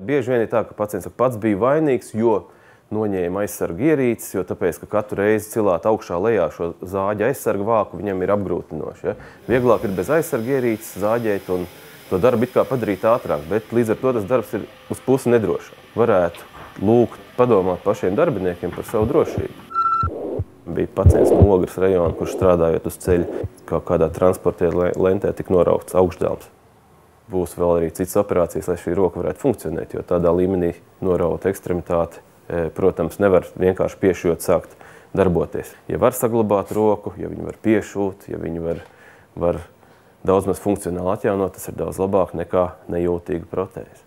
Bieži vien ir tā, ka pacients pats bija vainīgs, jo noņēma aizsargu ierīces, jo tāpēc, ka katru reizi cilāt augšā lejā šo zāģa aizsargu vāku, viņam ir apgrūtinoši. Ja? Vieglāk ir bez aizsargu ierīces zāģēt un to darbu it kā padarīt ātrāk, bet līdz ar to tas darbs ir uz pusi nedrošs. Varētu lūgt padomāt pašiem darbiniekiem par savu drošību. Bija pacients no Ogres rajona, kurš strādājot uz ceļa, kādā transportēra lentē tika noraukts augšdēls. Būs vēl arī citas operācijas, lai šī roka varētu funkcionēt, jo tādā līmenī norauta ekstremitāte, protams, nevar vienkārši piešūt sākt darboties. Ja var saglabāt roku, ja viņi var piešūt, ja viņi var daudz maz funkcionāli atjaunot, tas ir daudz labāk nekā nejūtīga protēze.